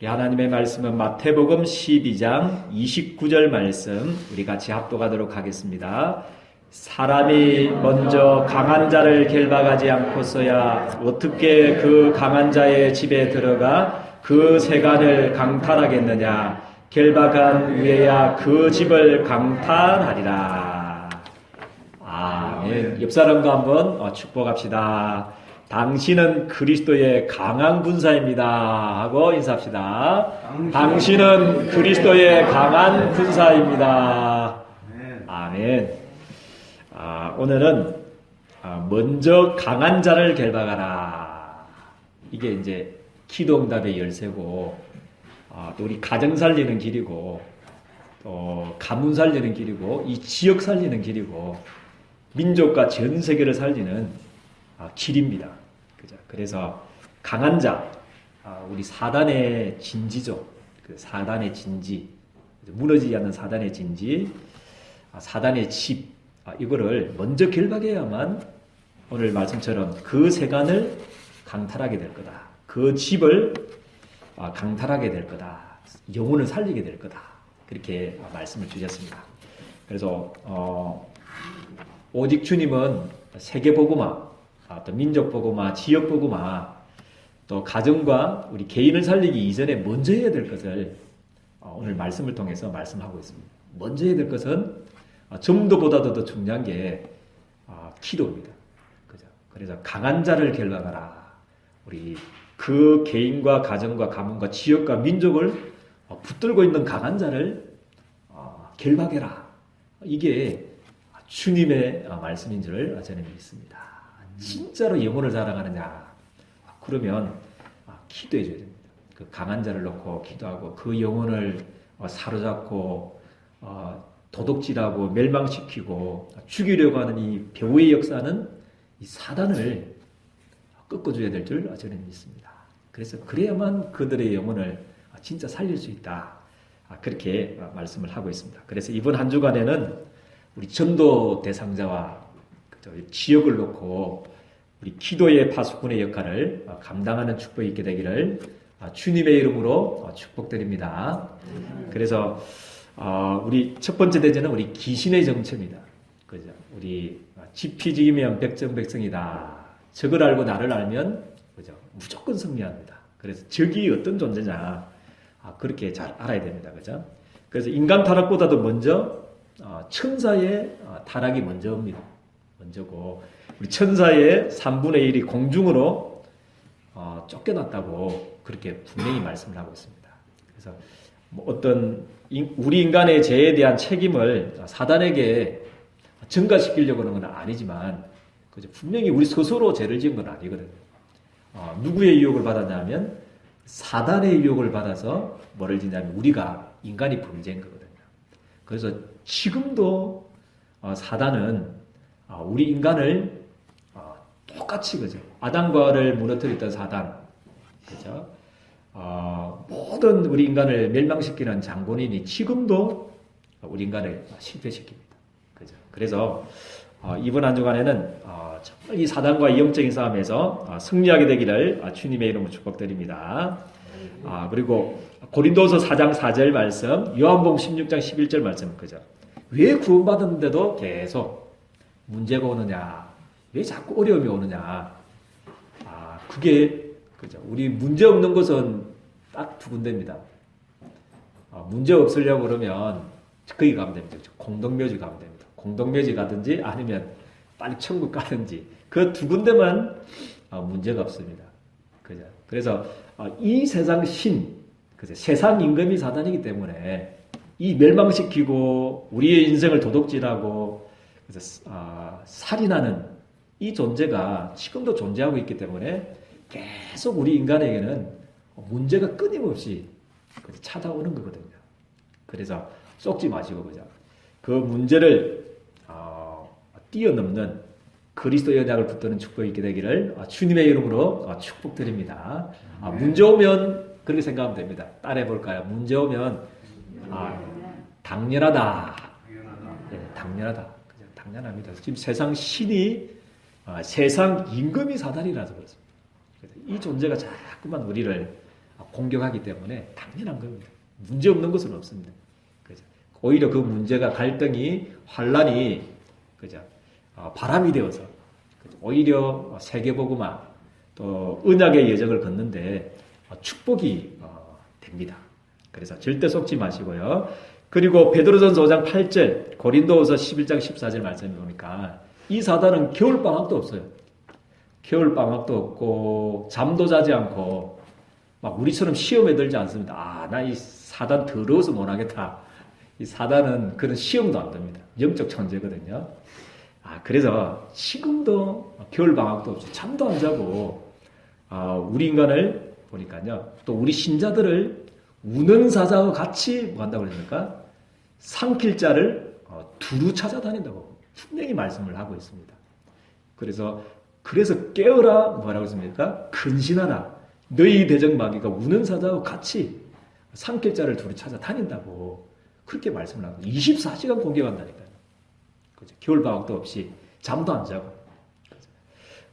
우리 하나님의 말씀은 마태복음 12장 29절 말씀 우리 같이 합독하도록 하겠습니다. 사람이 먼저 강한 자를 결박하지 않고서야 어떻게 그 강한 자의 집에 들어가 그 세간을 강탈하겠느냐. 결박한 후에야 그 집을 강탈하리라. 아멘. 옆 사람과 한번 축복합시다. 당신은 그리스도의 강한 군사입니다 하고 인사합시다. 당신은 그리스도의 강한 군사입니다. 아멘. 오늘은 먼저 강한 자를 결박하라. 이게 이제 기도응답의 열쇠고, 또 우리 가정 살리는 길이고, 또 가문 살리는 길이고, 이 지역 살리는 길이고, 민족과 전 세계를 살리는 길입니다. 그죠? 그래서 강한 자, 우리 사단의 진지죠. 그 사단의 진지, 무너지지 않는 사단의 진지, 사단의 집, 이거를 먼저 결박해야만 오늘 말씀처럼 그 세간을 강탈하게 될 거다. 그 집을 강탈하게 될 거다. 영혼을 살리게 될 거다. 그렇게 말씀을 주셨습니다. 그래서 오직 주님은 세계 복음화, 또 민족 복음화, 지역 복음화, 또 가정과 우리 개인을 살리기 이전에 먼저 해야 될 것을 오늘 말씀을 통해서 말씀하고 있습니다. 먼저 해야 될 것은 전도보다도 더 중요한 게 기도입니다. 그죠? 그래서 강한 자를 결박하라. 우리 그 개인과 가정과 가문과 지역과 민족을 붙들고 있는 강한 자를 결박해라. 이게 주님의 말씀인 줄 저는 믿습니다. 진짜로 영혼을 사랑하느냐? 그러면 기도해 줘야 됩니다. 그 강한 자를 놓고 기도하고 그 영혼을 사로잡고 도둑질하고 멸망시키고 죽이려고 하는 이 배후의 역사는 이 사단을 꺾어줘야 될 줄 저는 믿습니다. 그래서 그래야만 그들의 영혼을 진짜 살릴 수 있다. 그렇게 말씀을 하고 있습니다. 그래서 이번 한 주간에는 우리 전도 대상자와 지역을 놓고 우리 기도의 파수꾼의 역할을 감당하는 축복이 있게 되기를 주님의 이름으로 축복드립니다. 그래서 우리 첫 번째 대제는 우리 귀신의 정체입니다. 그죠? 우리 지피지기면 백정백성이다. 적을 알고 나를 알면 그죠? 무조건 승리합니다. 그래서 적이 어떤 존재냐 그렇게 잘 알아야 됩니다. 그죠? 그래서 인간 타락보다도 먼저 천사의 타락이 먼저입니다. 먼저고 우리 천사의 3분의 1이 공중으로 쫓겨났다고 그렇게 분명히 말씀을 하고 있습니다. 그래서 어떤 우리 인간의 죄에 대한 책임을 사단에게 전가시키려고 하는 건 아니지만 분명히 우리 스스로 죄를 지은 건 아니거든요. 누구의 유혹을 받았냐면 사단의 유혹을 받아서 뭐를 짓냐면 우리가 인간이 범죄인 거거든요. 그래서 지금도 사단은 우리 인간을 똑같이 그죠. 아담과를 무너뜨렸던 사단, 그죠. 모든 우리 인간을 멸망시키는 장본인이 지금도 우리 인간을 실패시킵니다. 그죠. 그래서 이번 한 주간에는 정말 이 사단과의 영적인 싸움에서 승리하게 되기를 주님의 이름으로 축복드립니다. 그리고 고린도서 4장 4절 말씀, 요한복음 16장 11절 말씀, 그죠. 왜 구원받았는데도 계속 문제가 오느냐? 왜 자꾸 어려움이 오느냐? 그게 그죠. 우리 문제 없는 것은 딱 두 군데입니다. 문제 없으려고 그러면 거기 가면 됩니다. 공동묘지 가면 됩니다. 공동묘지 가든지 아니면 빨리 천국 가든지 그 두 군데만 문제가 없습니다. 그죠. 그래서 이 세상 그죠. 세상 임금이 사단이기 때문에 이 멸망시키고 우리의 인생을 도둑질하고 그래서 살인하는 이 존재가 지금도 존재하고 있기 때문에 계속 우리 인간에게는 문제가 끊임없이 찾아오는 거거든요. 그래서 쏙지 마시고 그죠. 그 문제를 뛰어넘는 그리스도의 언약을 붙드는 축복이 있게 되기를 주님의 이름으로 축복드립니다. 문제 오면 그렇게 생각하면 됩니다. 따라해 볼까요? 문제 오면 당연하다. 네, 당연하다. 당연합니다. 지금 세상 신이 세상 임금이 사단이라서 그렇습니다. 이 존재가 자꾸만 우리를 공격하기 때문에 당연한 겁니다. 문제 없는 것은 없습니다. 그죠? 오히려 그 문제가 갈등이 환란이 그죠? 바람이 되어서 그죠? 오히려 세계복음화 또 언약의 여정을 걷는데 축복이 됩니다. 그래서 절대 속지 마시고요. 그리고 베드로전서 5장 8절, 고린도후서 11장 14절 말씀해 보니까 이 사단은 겨울방학도 없어요. 겨울방학도 없고 잠도 자지 않고 막 우리처럼 시험에 들지 않습니다. 나 이 사단 더러워서 못하겠다. 이 사단은 그런 시험도 안 듭니다. 영적 천재거든요. 그래서 지금도 겨울방학도 없이 잠도 안 자고 우리 인간을 보니까요. 또 우리 신자들을 우는 사자와 같이 뭐 한다고 그랬습니까? 삼킬 자를 두루 찾아다닌다고 분명히 말씀을 하고 있습니다. 그래서 깨어라 뭐라고 했습니까? 근신하라. 너희 대적마귀가 우는 사자와 같이 삼킬 자를 두루 찾아다닌다고 그렇게 말씀을 하고 24시간 공격한다니까요. 그죠? 겨울방학도 없이 잠도 안 자고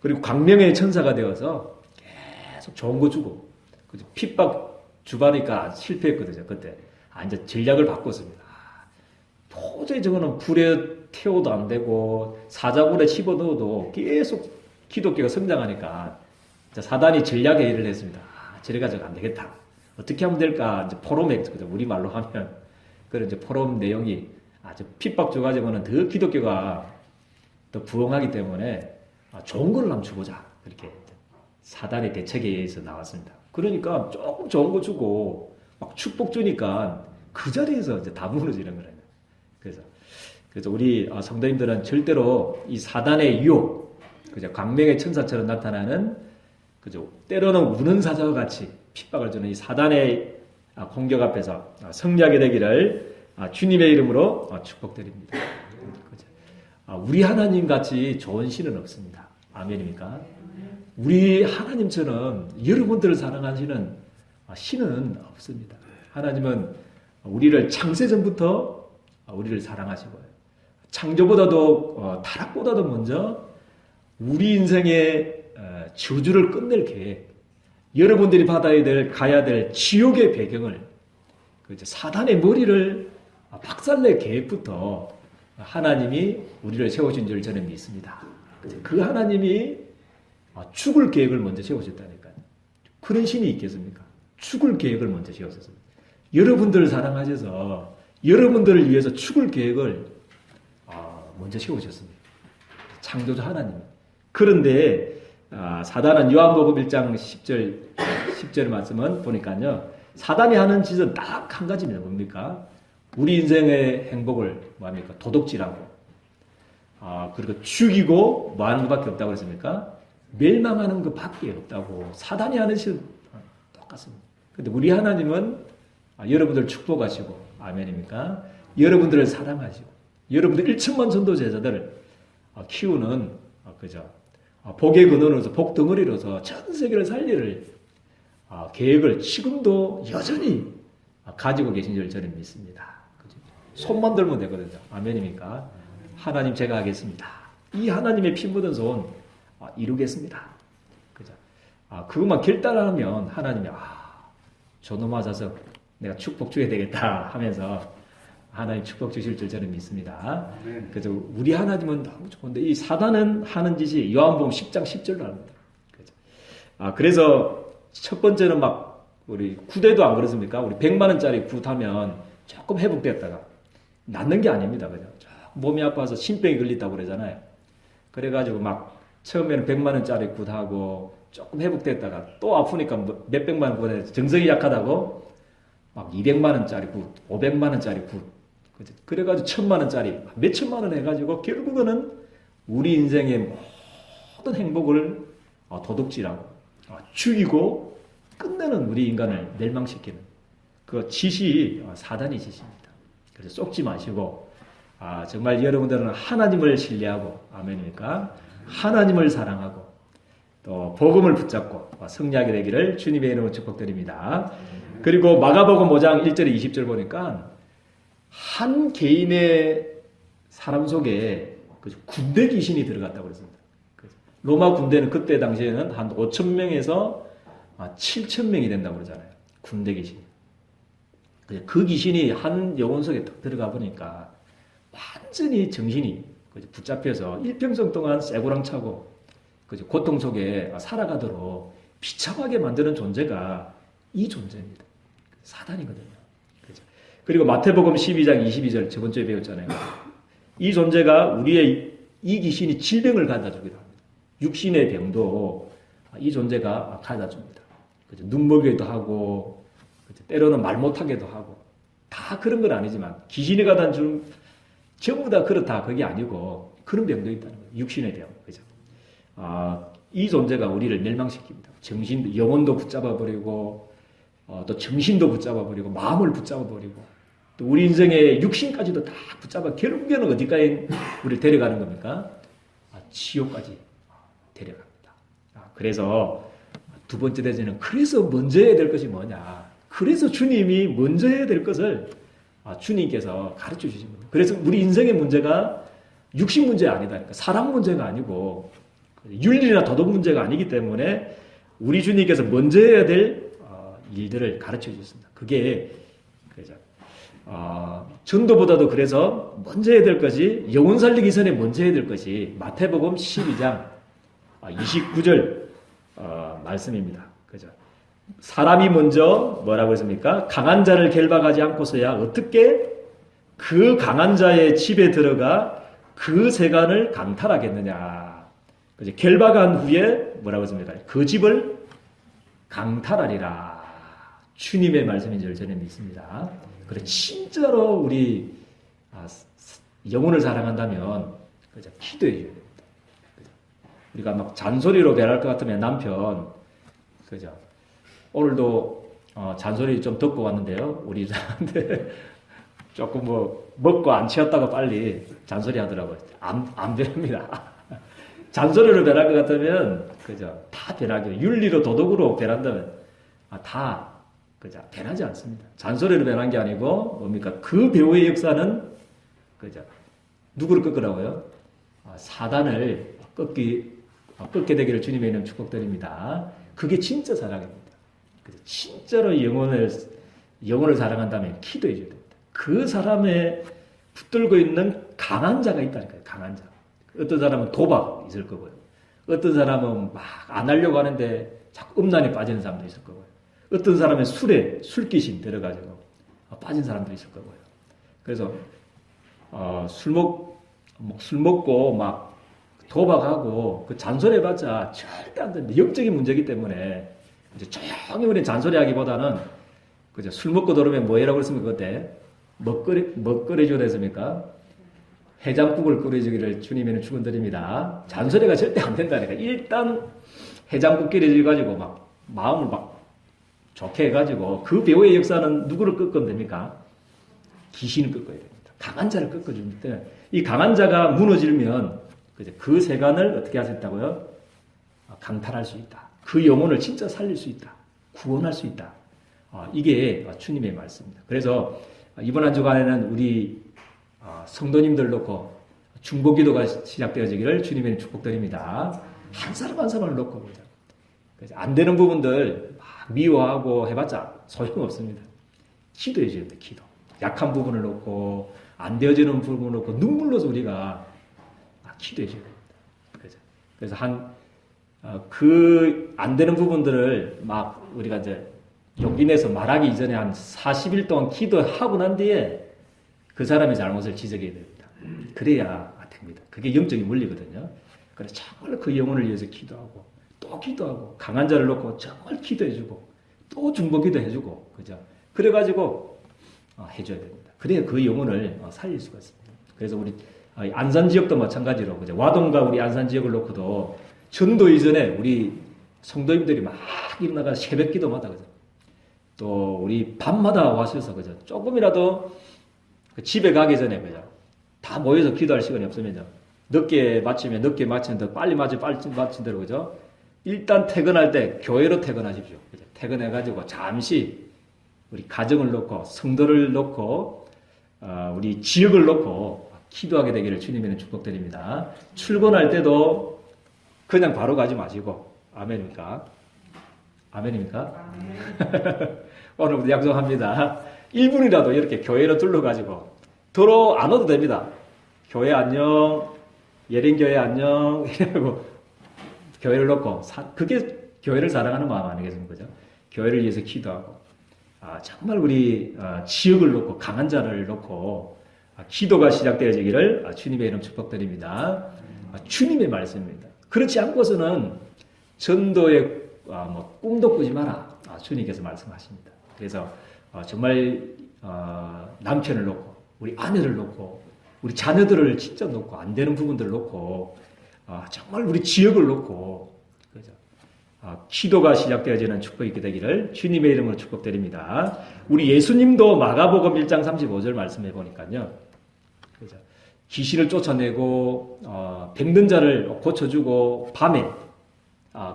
그리고 광명의 천사가 되어서 계속 좋은 거 주고 그죠? 핍박 주바니까 실패했거든요. 그때 이제 전략을 바꿨습니다. 도저히 저거는 불에 태워도 안 되고 사자굴에 집어넣어도 계속 기독교가 성장하니까 사단이 전략의 일을 했습니다. 저래 가지고 안 되겠다. 어떻게 하면 될까? 이제 포럼에 우리 말로 하면 그런 이제 포럼 내용이 핍박 줘가지고는 더 기독교가 더 부흥하기 때문에 좋은 걸 한번 주보자. 그렇게 사단의 대책에 의해서 나왔습니다. 그러니까 조금 좋은 거 주고 막 축복 주니까 그 자리에서 이제 다 무너지는 거예요. 그래서 우리 성도님들은 절대로 이 사단의 유혹, 그죠? 광명의 천사처럼 나타나는 그죠? 때로는 우는 사자와 같이 핍박을 주는 이 사단의 공격 앞에서 승리하게 되기를 주님의 이름으로 축복드립니다. 그죠? 우리 하나님 같이 좋은 신은 없습니다. 아멘입니까? 우리 하나님처럼 여러분들을 사랑하시는 신은 없습니다. 하나님은 우리를 창세전부터 우리를 사랑하시고요. 창조보다도 타락보다도 먼저 우리 인생의 저주를 끝낼 계획, 여러분들이 가야 될 지옥의 배경을 사단의 머리를 박살낼 계획부터 하나님이 우리를 세우신 줄 저는 믿습니다. 그 하나님이 죽을 계획을 먼저 세우셨다니까요. 그런 신이 있겠습니까? 죽을 계획을 먼저 세우셨습니다. 여러분들을 사랑하셔서 여러분들을 위해서 죽을 계획을 먼저 세우셨습니다. 창조주 하나님. 그런데 사단은 요한복음 1장 10절 말씀은 보니까요. 사단이 하는 짓은 딱 한 가지입니다. 뭡니까? 우리 인생의 행복을 뭐합니까? 도둑질하고 그리고 죽이고 뭐 하는 것밖에 없다고 그랬습니까? 멸망하는 것밖에 없다고. 사단이 하는 짓은 똑같습니다. 근데 우리 하나님은 여러분들 축복하시고 아멘입니까? 여러분들을 사랑하시고 여러분들 1천만 전도 제자들을 키우는 그죠? 복의 근원으로서 복덩어리로서 전 세계를 살리를 계획을 지금도 여전히 가지고 계신 줄 저는 믿습니다. 그죠? 손만 들면 되거든요. 아멘입니까? 하나님 제가 하겠습니다. 이 하나님의 피 묻은 손 이루겠습니다. 그죠? 그것만 결단하면 하나님이 저놈 맞아서 내가 축복 줘야 되겠다 하면서 하나님 축복 주실 줄 저는 믿습니다. 그래서 우리 하나님은 너무 좋은데 이 사단은 하는 짓이 요한복음 10장 10절로 합니다. 그래서 첫 번째는 막 우리 구대도 안 그렇습니까? 우리 100만 원짜리 굿 하면 조금 회복됐다가 낫는 게 아닙니다. 그죠? 몸이 아파서 신병이 걸린다고 그러잖아요. 그래가지고 막 처음에는 100만 원짜리 굿 하고 조금 회복됐다가 또 아프니까 몇백만 원 굿해서 정성이 약하다고 막 200만 원짜리 굿, 500만 원짜리 굿. 그래가지고 1000만 원짜리, 몇천만 원 해가지고 결국은 우리 인생의 모든 행복을 도둑질하고 죽이고 끝내는 우리 인간을 멸망시키는 그 짓이 사단의 짓입니다. 그래서 속지 마시고 정말 여러분들은 하나님을 신뢰하고 아멘입니까? 하나님을 사랑하고 또 복음을 붙잡고 승리하게 되기를 주님의 이름으로 축복드립니다. 그리고 마가복음 5장 1절에 20절 보니까 한 개인의 사람 속에 군대 귀신이 들어갔다고 그랬습니다. 로마 군대는 그때 당시에는 한 5,000명에서 7천 명이 된다고 그러잖아요. 군대 귀신이. 그 귀신이 한 영혼 속에 딱 들어가 보니까 완전히 정신이 붙잡혀서 일평생 동안 쇠고랑 차고 고통 속에 살아가도록 비참하게 만드는 존재가 이 존재입니다. 사단이거든요. 그죠? 그리고 마태복음 12장 22절 저번 주에 배웠잖아요. 이 존재가 우리의 이 귀신이 질병을 갖다 주기도 합니다. 육신의 병도 이 존재가 갖다 줍니다. 그죠? 눈먹이기도 하고, 그죠? 때로는 말 못하게도 하고, 다 그런 건 아니지만, 귀신이 갖다 준 전부 다 그렇다. 그게 아니고, 그런 병도 있다는 거예요. 육신의 병. 그죠? 이 존재가 우리를 멸망시킵니다. 정신도, 영혼도 붙잡아버리고, 또 정신도 붙잡아버리고, 마음을 붙잡아버리고, 또 우리 인생의 육신까지도 다 붙잡아, 결국에는 어디까지 우리를 데려가는 겁니까? 지옥까지 데려갑니다. 그래서 두 번째 대제는 그래서 먼저 해야 될 것이 뭐냐. 그래서 주님이 먼저 해야 될 것을 주님께서 가르쳐 주십니다. 그래서 우리 인생의 문제가 육신 문제 아니다. 그러니까 사랑 문제가 아니고 윤리나 도덕 문제가 아니기 때문에 우리 주님께서 먼저 해야 될 일들을 가르쳐 주셨습니다. 그게 그죠. 전도보다도 그래서 먼저 해야 될 것이 영혼 살리기 전에 먼저 해야 될 것이 마태복음 12장 29절 말씀입니다. 그죠? 사람이 먼저 뭐라고 했습니까? 강한 자를 결박하지 않고서야 어떻게 그 강한 자의 집에 들어가 그 세간을 강탈하겠느냐. 그죠? 결박한 후에 뭐라고 했습니까? 그 집을 강탈하리라. 주님의 말씀인 줄 저는 믿습니다. 그래 진짜로 우리 영혼을 사랑한다면 그죠? 기도해 줘야 됩니다. 그죠? 우리가 막 잔소리로 배랄 것 같으면 남편 그죠? 오늘도 잔소리 좀 듣고 왔는데요. 우리 사람들 조금 뭐 먹고 안 치웠다고 빨리 잔소리 하더라고요. 안 변합니다. 잔소리로 변할 것 같으면 그죠? 다 변하게 윤리로 도덕으로 변한다면 다 그죠? 변하지 않습니다. 잔소리로 변한 게 아니고 뭡니까? 그 배우의 역사는 그죠? 누구를 꺾으라고요? 사단을 꺾게 되기를 주님의 이름 축복드립니다. 그게 진짜 사랑입니다. 그죠? 진짜로 영혼을 사랑한다면 기도해 줘야 됩니다. 그 사람에 붙들고 있는 강한 자가 있다니까요. 강한 자. 어떤 사람은 도박 있을 거고요. 어떤 사람은 막 안 하려고 하는데 자꾸 음란에 빠지는 사람도 있을 거고요. 어떤 사람은 술귀신 들어가지고 빠진 사람도 있을 거고요. 그래서 술 먹고 막 도박하고 그 잔소리해봤자 절대 안 됩니다. 영적인 문제이기 때문에 이제 조용히 우리는 잔소리하기보다는 그죠? 술 먹고 들어오면 뭐 해라고 그랬습니까 그때? 뭐 끓여줘야 됐습니까? 해장국을 끓여주기를 주님에는 축원드립니다. 잔소리가 절대 안 된다니까. 일단 해장국 끓여줘가지고 막 마음을 막 좋게 해가지고 그 배우의 역사는 누구를 꺾으면 됩니까? 귀신을 꺾어야 됩니다. 강한 자를 꺾어주기 때문에 이 강한 자가 무너지면 그 세간을 어떻게 할 수 있다고요? 강탈할 수 있다. 그 영혼을 진짜 살릴 수 있다. 구원할 수 있다. 이게 주님의 말씀입니다. 그래서 이번 한 주간에는 우리 성도님들 놓고 중보기도가 시작되어지기를 주님의 축복드립니다. 한 사람 한 사람을 놓고 보자. 그래서 안 되는 부분들 막 미워하고 해봤자 소용없습니다. 기도해 줘야 됩니다. 기도. 약한 부분을 놓고 안 되어지는 부분을 놓고 눈물로서 우리가 기도해 줘야 됩니다. 그래서 그 안 되는 부분들을 막 우리가 이제 용기 내서 말하기 이전에 한 40일 동안 기도하고 난 뒤에 그 사람의 잘못을 지적해야 됩니다. 그래야 됩니다. 그게 영적인 원리거든요. 그래서 정말 그 영혼을 위해서 기도하고 또 기도하고 강한 자를 놓고 정말 기도해주고 또 중보기도 해주고 그죠? 그래가지고 해줘야 됩니다. 그래야 그 영혼을 살릴 수가 있습니다. 그래서 우리 안산 지역도 마찬가지로 그죠? 와동과 우리 안산 지역을 놓고도 전도 이전에 우리 성도님들이 막 일어나가 새벽 기도마다 그죠? 또 우리 밤마다 와셔서 그죠? 조금이라도 집에 가기 전에 그죠? 다 모여서 기도할 시간이 없으면요. 늦게 마치면 더 빨리 마친 대로 그죠? 일단 퇴근할 때 교회로 퇴근하십시오. 그죠? 퇴근해가지고 잠시 우리 가정을 놓고 성도를 놓고 우리 지역을 놓고 기도하게 되기를 주님에는 축복드립니다. 출근할 때도 그냥 바로 가지 마시고 아멘입니까? 아멘입니까? 오늘부터 약속합니다. 1분이라도 이렇게 교회로 둘러가지고 도로 안 와도 됩니다. 교회 안녕, 예린교회 안녕 이러고 교회를 놓고 그게 교회를 사랑하는 마음 아니겠습니까? 그죠? 교회를 위해서 기도하고 정말 우리 지역을 놓고 강한 자를 놓고 기도가 시작되어지기를 주님의 이름 축복드립니다. 주님의 말씀입니다. 그렇지 않고서는 전도의 꿈도 꾸지 마라. 주님께서 말씀하십니다. 그래서 정말 남편을 놓고 우리 아내를 놓고 우리 자녀들을 진짜 놓고 안 되는 부분들을 놓고 정말 우리 지역을 놓고 그죠? 기도가 시작되어지는 축복이 있게 되기를 주님의 이름으로 축복드립니다. 우리 예수님도 마가복음 1장 35절 말씀해 보니까요. 그죠? 귀신을 쫓아내고 병든 자를 고쳐주고 밤에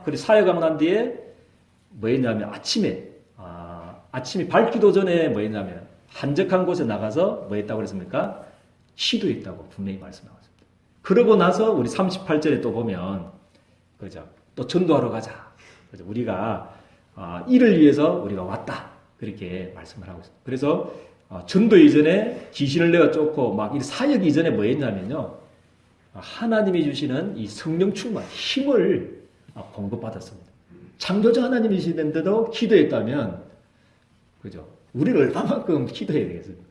그리고 사역하고 난 뒤에 뭐 했냐면 아침이 밝기도 전에 뭐 했냐면 한적한 곳에 나가서 뭐 했다고 그랬습니까? 기도했다고 분명히 말씀하고 있습니다. 그러고 나서 우리 38절에 또 보면 그죠? 또 전도하러 가자. 그죠? 우리가 이를 위해서 우리가 왔다. 그렇게 말씀을 하고 있습니다. 그래서 전도 이전에 귀신을 내가 쫓고 막 이 사역 이전에 뭐 했냐면요. 하나님이 주시는 이 성령 충만, 힘을 공급받았습니다. 창조자 하나님이시는데도 기도했다면, 그죠? 우리는 얼마만큼 기도해야 되겠습니까?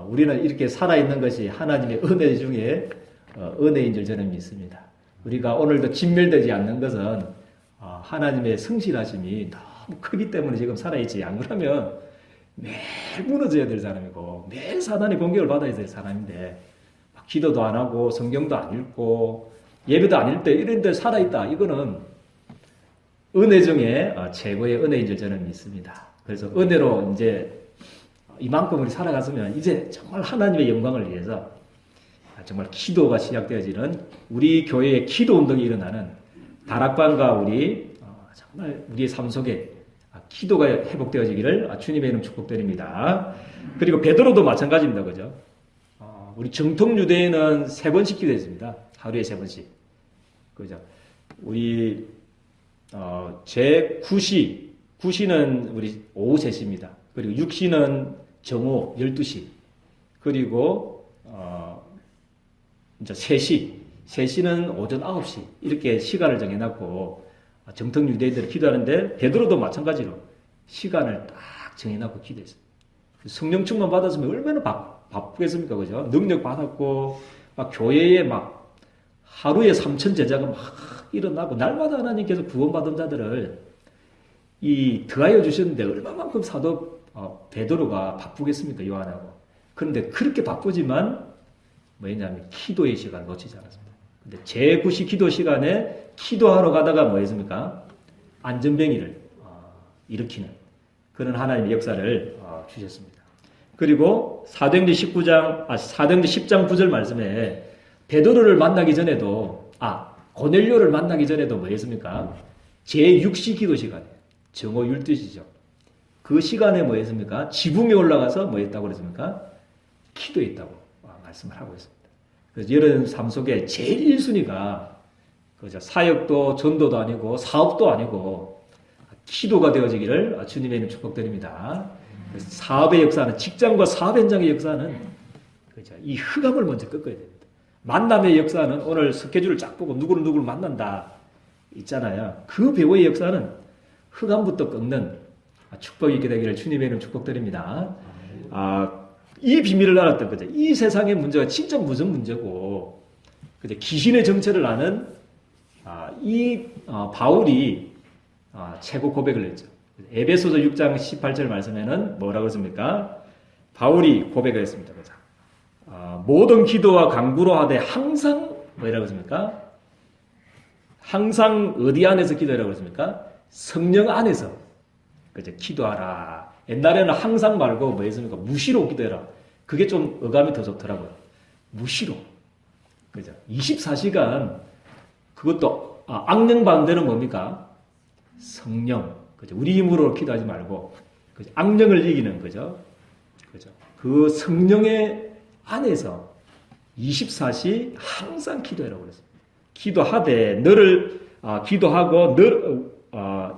우리는 이렇게 살아있는 것이 하나님의 은혜 중에 은혜인 줄 저는 믿습니다. 우리가 오늘도 진멸되지 않는 것은 하나님의 성실하심이 너무 크기 때문에 지금 살아있지. 안 그러면 매일 무너져야 될 사람이고 매일 사단의 공격을 받아야 될 사람인데 기도도 안 하고 성경도 안 읽고 예배도 안 읽을 때 이런 데 살아있다. 이거는 은혜 중에 최고의 은혜인 줄 저는 믿습니다. 그래서 은혜로 이제 이만큼 우리 살아갔으면 이제 정말 하나님의 영광을 위해서 정말 기도가 시작되어지는 우리 교회의 기도 운동이 일어나는 다락방과 우리 정말 우리의 삶 속에 기도가 회복되어지기를 주님의 이름 축복드립니다. 그리고 베드로도 마찬가지입니다. 그죠? 우리 정통 유대인은 3번씩 기도했습니다. 하루에 3번씩. 그죠? 우리 제9시는 우리 오후 3시입니다. 그리고 6시는 정오 12시. 그리고 이제 3시는 오전 9시. 이렇게 시간을 정해놨고 정통 유대인들이 기도하는데 베드로도 마찬가지로 시간을 딱 정해놓고 기도했어요. 성령 충만 받았으면 얼마나 바쁘겠습니까? 그죠? 능력 받았고 막 교회에 막 하루에 3,000 제자가 막 일어나고 날마다 하나님께서 구원받은 자들을 더하여 주셨는데 얼마만큼 사도 베드로가 바쁘겠습니까? 요한하고. 그런데 그렇게 바쁘지만 뭐였냐면 기도의 시간을 놓치지 않았습니다. 근데 제9시 기도 시간에 기도하러 가다가 뭐 했습니까? 안전병이를 일으키는 그런 하나님의 역사를 주셨습니다. 그리고 사도행전 10장 9절 말씀에 베드로를 만나기 전에도 고넬료를 만나기 전에도 뭐 했습니까? 제6시 기도 시간에 정오 12시죠. 그 시간에 뭐 했습니까? 지붕에 올라가서 뭐 했다고 그랬습니까? 기도했다고 말씀을 하고 있습니다. 그래서 이런 삶 속에 제일 1순위가 그죠? 사역도 전도도 아니고 사업도 아니고 기도가 되어지기를 주님의 이름 축복드립니다. 사업의 역사는 직장과 사업 현장의 역사는 그죠? 이 흑암을 먼저 꺾어야 됩니다. 만남의 역사는 오늘 스케줄을 쫙 보고 누구를 만난다 있잖아요. 그 배우의 역사는 흑암부터 꺾는 축복이 있게 되기를 주님의 이름 축복드립니다. 이 비밀을 알았던 거죠. 이 세상의 문제가 진짜 무슨 문제고, 그죠? 귀신의 정체를 아는 바울이 최고 고백을 했죠. 에베소서 6장 18절 말씀에는 뭐라고 했습니까? 바울이 고백을 했습니다. 그죠? 모든 기도와 간구로 하되 항상 뭐라고 했습니까? 항상 어디 안에서 기도하라고 했습니까? 성령 안에서 그죠? 기도하라. 옛날에는 항상 말고 뭐 했습니까? 무시로 기도해라. 그게 좀 어감이 더 좋더라고요. 무시로. 그죠? 24시간 그것도 악령 반대는 뭡니까? 성령. 그죠? 우리 힘으로 기도하지 말고 그죠? 악령을 이기는 거죠. 그죠? 그 성령의 안에서 24시 항상 기도하라고 그랬습니다. 기도하되 기도하고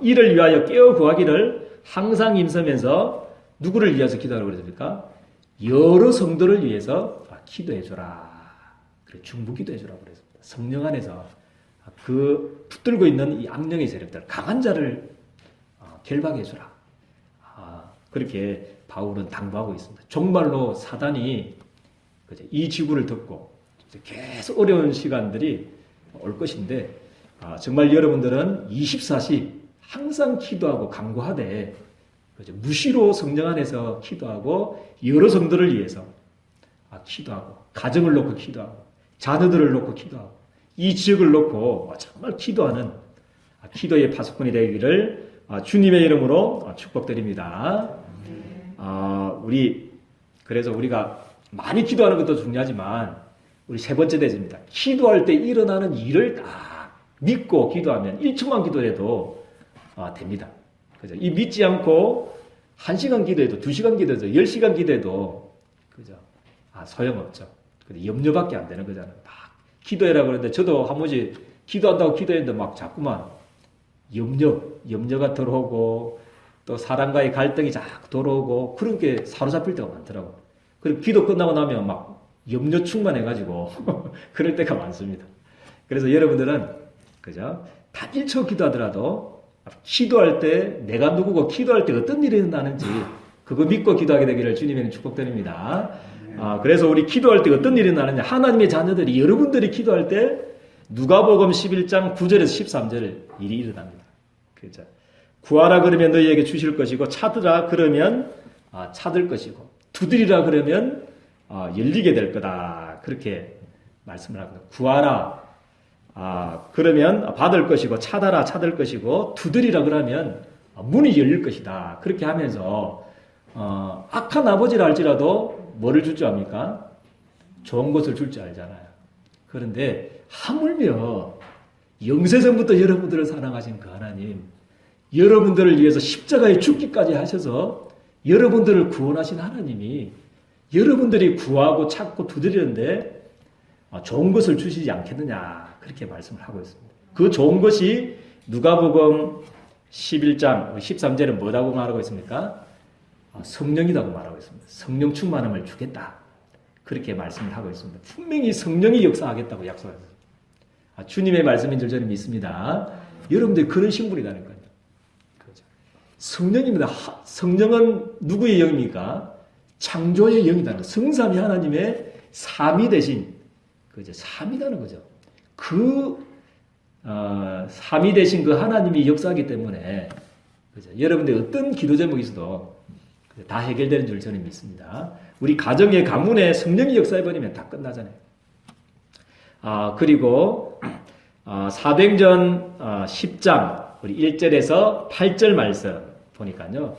이를 위하여 깨어 구하기를 항상 힘쓰면서 누구를 위해서 기도하라고 그랬습니까? 여러 성도를 위해서 기도해줘라. 그래, 중보기도 해주라고 그랬습니다. 성령 안에서 그 붙들고 있는 이 악령의 세력들, 강한 자를 결박해주라. 그렇게 바울은 당부하고 있습니다. 정말로 사단이 이 지구를 듣고 계속 어려운 시간들이 올 것인데, 정말 여러분들은 24시 항상 기도하고 간구하되 무시로 성령 안에서 기도하고 여러 성도를 위해서 기도하고 가정을 놓고 기도하고 자녀들을 놓고 기도하고 이 지역을 놓고 정말 기도하는 기도의 파수꾼이 되기를 주님의 이름으로 축복드립니다. 그래서 우리가 많이 기도하는 것도 중요하지만 우리 세 번째 대지입니다. 기도할 때 일어나는 일을 다 믿고 기도하면 1초만 기도해도 됩니다. 그죠? 이 믿지 않고 1시간 기도해도 2시간 기도해도 10시간 기도해도 그죠? 소용없죠. 염려밖에 안 되는 거잖아요. 막 기도해라 그러는데 저도 한 번씩 기도한다고 기도했는데 막 자꾸만 염려가 들어오고 또 사람과의 갈등이 자꾸 들어오고 그런 게 사로잡힐 때가 많더라고요. 그리고 기도 끝나고 나면 막 염려 충만해가지고 그럴 때가 많습니다. 그래서 여러분들은 그죠? 단 1초 기도하더라도 기도할 때 내가 누구고 기도할 때 어떤 일이 일어나는지 그거 믿고 기도하게 되기를 주님의 축복드립니다. 그래서 우리 기도할 때 어떤 일이 일어나느냐? 하나님의 자녀들이 여러분들이 기도할 때 누가복음 11장 9절에서 13절 일이 일어납니다. 그죠? 구하라 그러면 너희에게 주실 것이고 찾으라 그러면 찾을 것이고 두드리라 그러면 열리게 될 거다. 그렇게 말씀을 합니다. 구하라 그러면 받을 것이고 찾아라 찾을 것이고 두드리라 그러면 문이 열릴 것이다. 그렇게 하면서 악한 아버지라 할지라도 뭐를 줄 줄 압니까? 좋은 것을 줄 줄 알잖아요. 그런데 하물며 영세전부터 여러분들을 사랑하신 그 하나님, 여러분들을 위해서 십자가에 죽기까지 하셔서 여러분들을 구원하신 하나님이 여러분들이 구하고 찾고 두드리는데 좋은 것을 주시지 않겠느냐 그렇게 말씀을 하고 있습니다. 그 좋은 것이 누가복음 11장 13절에 뭐라고 말하고 있습니까? 성령이라고 말하고 있습니다. 성령 충만함을 주겠다. 그렇게 말씀을 하고 있습니다. 분명히 성령이 역사하겠다고 약속했습니다. 주님의 말씀인 줄 저는 믿습니다. 여러분들이 그런 신분이라는 거예요. 그렇죠. 성령입니다. 성령은 누구의 영입니까? 창조의 영이다. 성삼위 하나님의 삼위 대신 그죠? 삼위라는 거죠. 삼위 대신 그 하나님이 역사하기 때문에 그죠? 여러분들 어떤 기도 제목이 있어도 다 해결되는 줄 저는 믿습니다. 우리 가정의 가문에 성령이 역사해버리면 다 끝나잖아요. 그리고 사도행전 10장 우리 1절에서 8절 말씀 보니까요.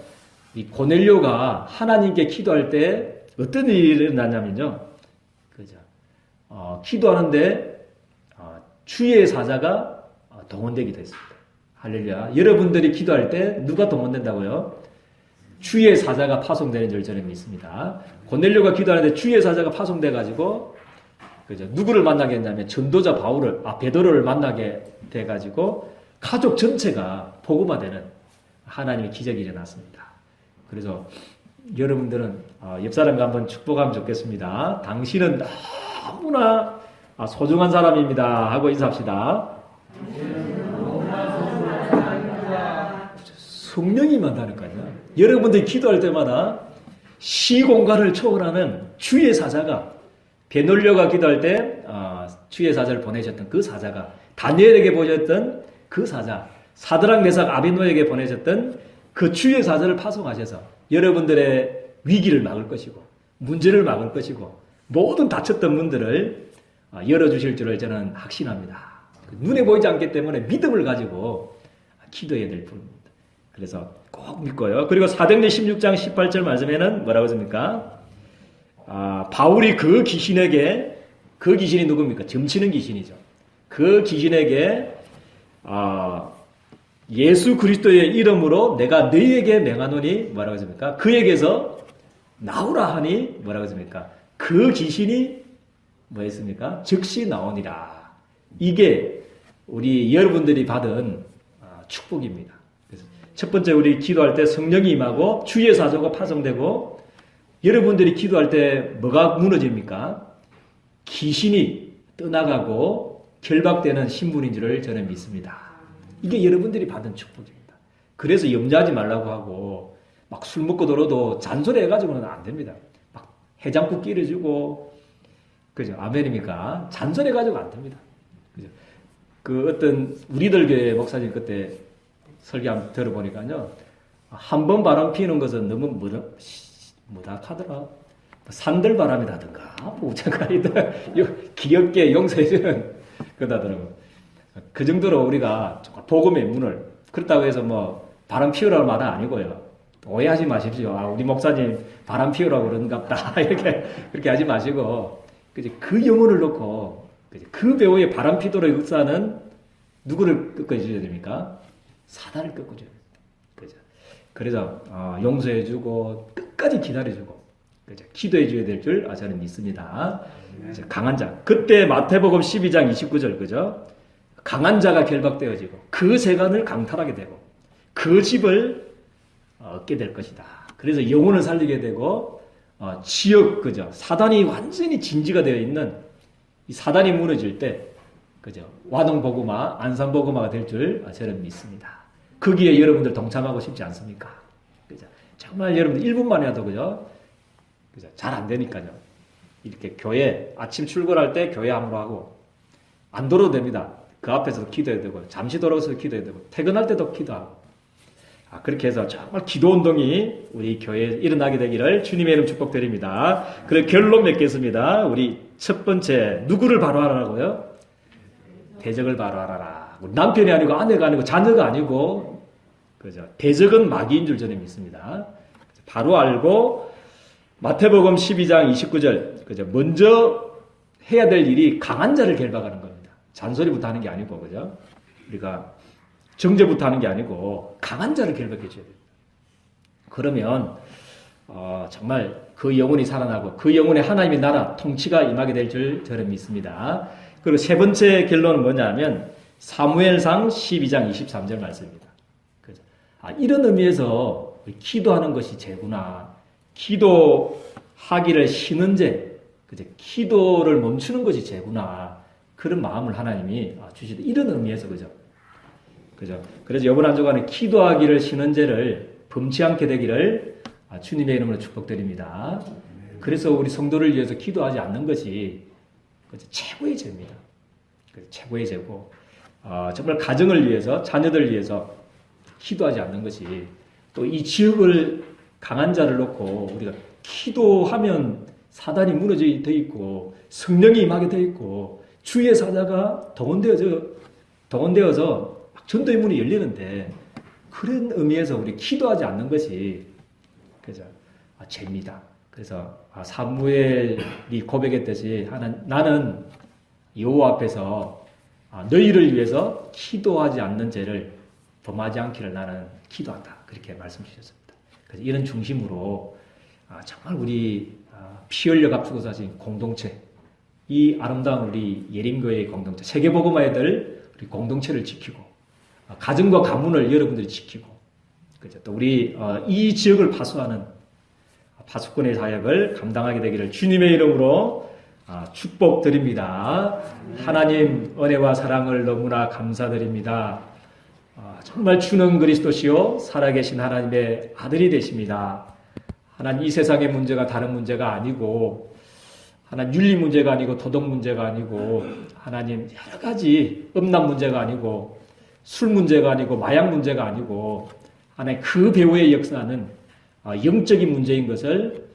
이 고넬료가 하나님께 기도할 때 어떤 일이 일어나냐면요. 그죠? 기도하는데 주의 사자가 동원되기도 했습니다. 할렐루야. 여러분들이 기도할 때 누가 동원된다고요? 주의 사자가 파송되는 줄 저는 믿습니다. 고넬료가 기도하는데 주의 사자가 파송돼가지고 그죠? 누구를 만나게 했냐면 전도자 베드로를 만나게 돼가지고 가족 전체가 복음화되는 하나님의 기적이 일어났습니다. 그래서 여러분들은 옆 사람과 한번 축복하면 좋겠습니다. 당신은 너무나 소중한 사람입니다 하고 인사합시다. 성령이 만나니까요. 여러분들이 기도할 때마다 시공간을 초월하는 주의 사자가 베놀려가 기도할 때 주의 사자를 보내셨던 그 사자가 다니엘에게 보내셨던 그 사자 사드락 메삭 아벤노에게 보내셨던 그 주의 사자를 파송하셔서 여러분들의 위기를 막을 것이고 문제를 막을 것이고 모든 닫혔던 문들을 열어주실 줄을 저는 확신합니다. 눈에 보이지 않기 때문에 믿음을 가지고 기도해야 될 뿐입니다. 그래서 꼭 믿고요. 그리고 사도행전 16장 18절 말씀에는 뭐라고 했습니까? 바울이 그 귀신에게 그 귀신이 누굽니까? 점치는 귀신이죠. 그 귀신에게 예수 그리스도의 이름으로 내가 너희에게 명하노니 뭐라고 했습니까? 그에게서 나오라 하니 뭐라고 했습니까? 그 귀신이 뭐 했습니까? 즉시 나오니라. 이게 우리 여러분들이 받은 축복입니다. 첫 번째 우리 기도할 때 성령이 임하고 주의 사조가 파송되고 여러분들이 기도할 때 뭐가 무너집니까? 귀신이 떠나가고 결박되는 신분인 줄을 저는 믿습니다. 이게 여러분들이 받은 축복입니다. 그래서 염려하지 말라고 하고 막 술 먹고 들어도 잔소리 해가지고는 안 됩니다. 막 해장국 끼려주고 그죠? 아멘입니까? 잔소리 해가지고 안 됩니다. 그죠? 그 어떤 우리들 교회 목사님 그때 설교 한번 들어보니까요. 한 번 바람 피우는 것은 너무 무닥하더라. 산들바람이라든가 우창가이다 귀엽게 용서해주는 그러더라고요. 그 정도로 우리가 복음의 문을 그렇다고 해서 뭐 바람 피우라는 말은 아니고요. 오해하지 마십시오. 아, 우리 목사님 바람 피우라고 그런갑다. 이렇게 그렇게 하지 마시고 그 영혼을 놓고 그 배우의 바람 피도록 역사는 누구를 꺾어줘야 됩니까? 사단을 꺾어줘야 됩니다. 그죠? 그래서 용서해주고 끝까지 기다려주고 그죠? 기도해줘야 될 줄 저는 믿습니다. 강한 자. 그때 마태복음 12장 29절 그죠? 강한 자가 결박되어지고 그 세간을 강탈하게 되고 그 집을 얻게 될 것이다. 그래서 영혼을 살리게 되고 지역 그죠? 사단이 완전히 진지가 되어 있는 이 사단이 무너질 때 그죠? 와동복음화, 안산복음화가 될 줄 저는 믿습니다. 거기에 여러분들 동참하고 싶지 않습니까? 그죠? 정말 여러분들 1분만 해도 그죠? 그죠? 잘 안 되니까요. 이렇게 교회 아침 출근할 때 교회 함으로 하고 안 돌아도 됩니다. 그 앞에서도 기도해야 되고 잠시 돌아서도 기도해야 되고 퇴근할 때도 기도하고 그렇게 해서 정말 기도 운동이 우리 교회에 일어나게 되기를 주님의 이름 축복드립니다. 그래 결론 맺겠습니다. 우리 첫 번째 누구를 바로 하라고요? 대적을 바로 하라. 남편이 아니고 아내가 아니고 자녀가 아니고 그죠? 대적은 마귀인 줄 저는 믿습니다. 바로 알고 마태복음 12장 29절 그죠? 먼저 해야 될 일이 강한 자를 결박하는 겁니다. 잔소리부터 하는 게 아니고 그죠? 우리가 정죄부터 하는 게 아니고 강한 자를 결박해 줘야 됩니다. 그러면 정말 그 영혼이 살아나고 그 영혼의 하나님의 나라 통치가 임하게 될 줄 저는 믿습니다. 그리고 세 번째 결론은 뭐냐면 사무엘상 12장 23절 말씀입니다. 그죠? 이런 의미에서 기도하는 것이 죄구나. 기도하기를 쉬는 죄, 그죠? 기도를 멈추는 것이 죄구나. 그런 마음을 하나님이 주시다. 이런 의미에서 그죠? 그죠? 그래서 이번 한 주간에 기도하기를 쉬는 죄를 범치 않게 되기를 주님의 이름으로 축복드립니다. 그래서 우리 성도를 위해서 기도하지 않는 것이 최고의 죄입니다. 최고의 죄고 정말 가정을 위해서 자녀들을 위해서 기도하지 않는 것이 또 이 지역을 강한 자를 놓고 우리가 기도하면 사단이 무너져 있고 성령이 임하게 되어 있고 주의 사자가 동원되어서 전도의 문이 열리는데 그런 의미에서 우리 기도하지 않는 것이 그죠? 죄입니다. 그래서 사무엘이 고백했듯이 나는 여호와 앞에서 너희를 위해서 기도하지 않는 죄를 범하지 않기를 나는 기도한다. 그렇게 말씀 주셨습니다. 그래서 이런 중심으로 정말 우리 피 흘려 값주고 사신 공동체 이 아름다운 우리 예림교회의 공동체 세계복음화에 될 우리 공동체를 지키고 가정과 가문을 여러분들이 지키고 그죠? 또 우리 이 지역을 파수하는 파수꾼의 사역을 감당하게 되기를 주님의 이름으로 축복드립니다. 하나님 은혜와 사랑을 너무나 감사드립니다. 정말 주는 그리스도시요 살아계신 하나님의 아들이 되십니다. 하나님 이 세상의 문제가 다른 문제가 아니고 하나님 윤리 문제가 아니고 도덕 문제가 아니고 하나님 여러 가지 음란 문제가 아니고 술 문제가 아니고 마약 문제가 아니고 하나님 그 배후의 역사는 영적인 문제인 것을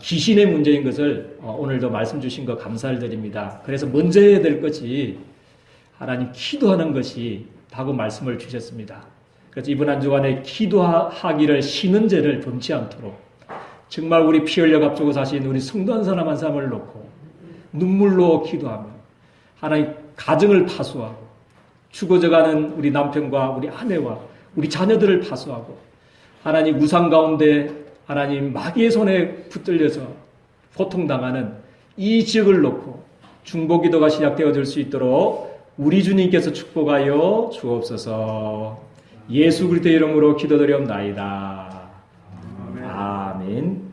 귀신의 문제인 것을 오늘도 말씀 주신 거 감사를 드립니다. 그래서 먼저 해야 될 것이 하나님 기도하는 것이 라고 말씀을 주셨습니다. 그래서 이번 한 주간에 기도하기를 쉬는 죄를 범치 않도록 정말 우리 피 흘려 값주고 사신 우리 성도 한 사람 한 사람을 놓고 눈물로 기도하며 하나님 가정을 파수하고 죽어져가는 우리 남편과 우리 아내와 우리 자녀들을 파수하고 하나님 우상 가운데 하나님 마귀의 손에 붙들려서 고통당하는 이 지역을 놓고 중보기도가 시작되어질 수 있도록 우리 주님께서 축복하여 주옵소서. 예수 그리스도의 이름으로 기도드리옵나이다. 아멘.